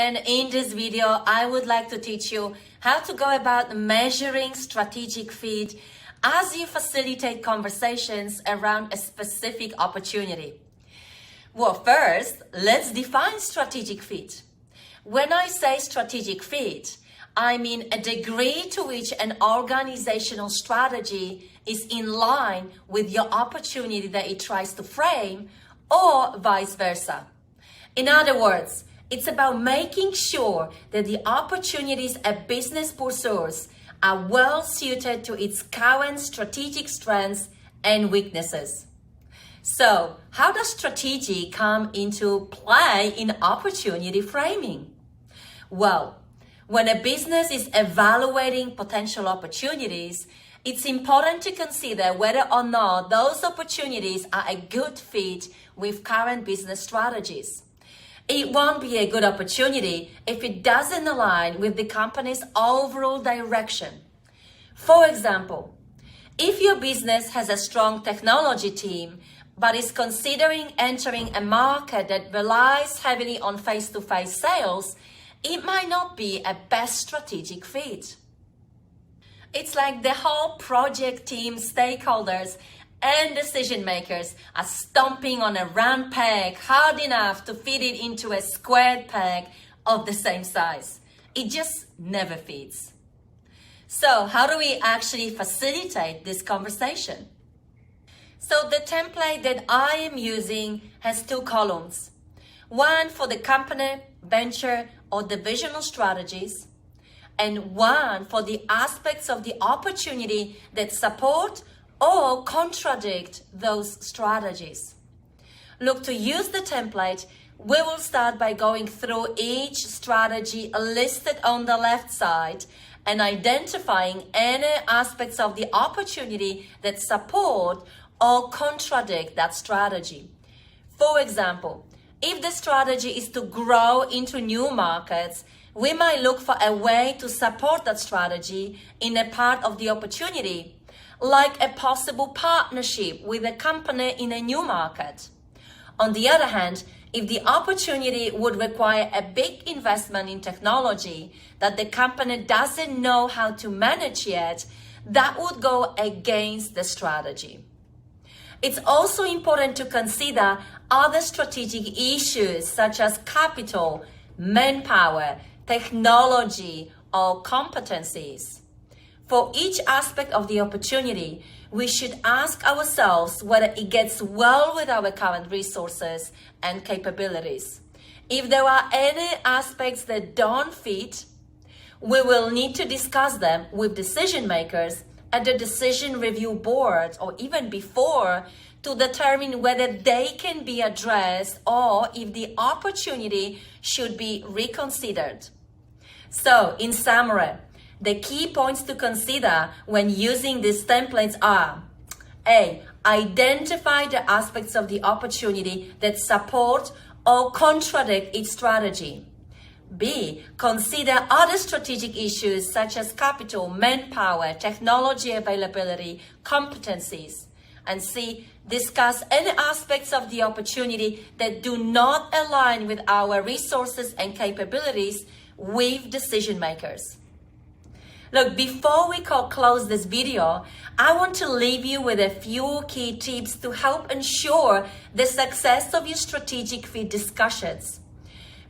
and in this video I would like to teach you how to go about measuring strategic fit as you facilitate conversations around a specific opportunity. Well, first, let's define strategic fit. When I say strategic fit, I mean a degree to which an organizational strategy is in line with your opportunity that it tries to frame, or vice versa. In other words, it's about making sure that the opportunities a business pursues are well suited to its current strategic strengths and weaknesses. So, how does strategy come into play in opportunity framing? Well, when a business is evaluating potential opportunities, it's important to consider whether or not those opportunities are a good fit with current business strategies. It won't be a good opportunity if it doesn't align with the company's overall direction. For example, if your business has a strong technology team but is considering entering a market that relies heavily on face-to-face sales, it might not be a best strategic fit. It's like the whole project team stakeholders and decision makers are stomping on a round peg hard enough to fit it into a squared peg of the same size. It just never fits. So how do we actually facilitate this conversation? So the template that I am using has two columns. One for the company, venture, or divisional strategies, and one for the aspects of the opportunity that support or contradict those strategies. Look, to use the template, we will start by going through each strategy listed on the left side and identifying any aspects of the opportunity that support or contradict that strategy. For example, if the strategy is to grow into new markets, we might look for a way to support that strategy in a part of the opportunity, like a possible partnership with a company in a new market. On the other hand, if the opportunity would require a big investment in technology that the company doesn't know how to manage yet, that would go against the strategy. It's also important to consider other strategic issues such as capital, manpower, technology, or competencies. For each aspect of the opportunity, we should ask ourselves whether it gets well with our current resources and capabilities. If there are any aspects that don't fit, we will need to discuss them with decision makers at the decision review board or even before to determine whether they can be addressed or if the opportunity should be reconsidered. So, in summary, the key points to consider when using these templates are: A. Identify the aspects of the opportunity that support or contradict its strategy. B. Consider other strategic issues such as capital, manpower, technology availability, competencies. And C. Discuss any aspects of the opportunity that do not align with our resources and capabilities with decision makers. Look, before we close this video, I want to leave you with a few key tips to help ensure the success of your strategic fit discussions.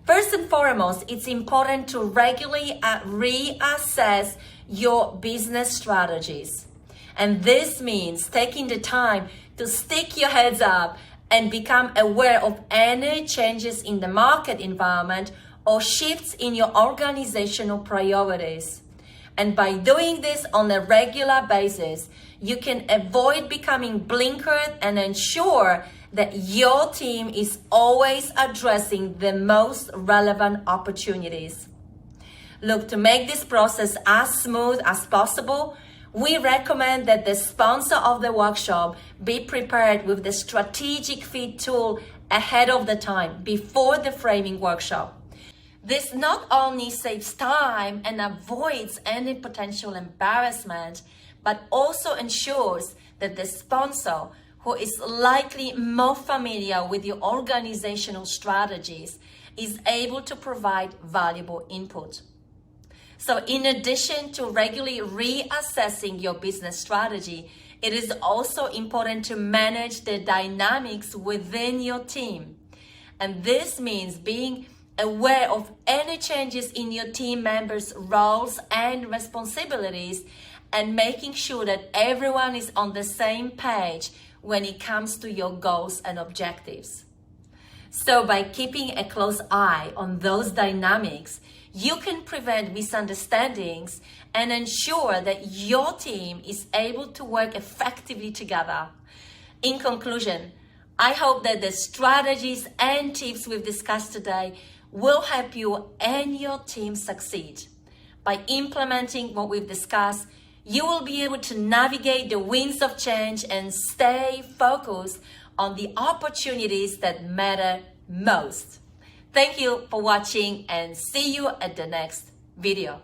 First and foremost, it's important to regularly reassess your business strategies. And this means taking the time to stick your heads up and become aware of any changes in the market environment or shifts in your organizational priorities. And by doing this on a regular basis, you can avoid becoming blinkered and ensure that your team is always addressing the most relevant opportunities. Look, to make this process as smooth as possible, we recommend that the sponsor of the workshop be prepared with the strategic fit tool ahead of the time, before the framing workshop. This not only saves time and avoids any potential embarrassment, but also ensures that the sponsor, who is likely more familiar with your organizational strategies, is able to provide valuable input. So in addition to regularly reassessing your business strategy, it is also important to manage the dynamics within your team. And this means being aware of any changes in your team members' roles and responsibilities, and making sure that everyone is on the same page when it comes to your goals and objectives. So by keeping a close eye on those dynamics, you can prevent misunderstandings and ensure that your team is able to work effectively together. In conclusion, I hope that the strategies and tips we've discussed today will help you and your team succeed. By implementing what we've discussed, you will be able to navigate the winds of change and stay focused on the opportunities that matter most. Thank you for watching, and see you at the next video.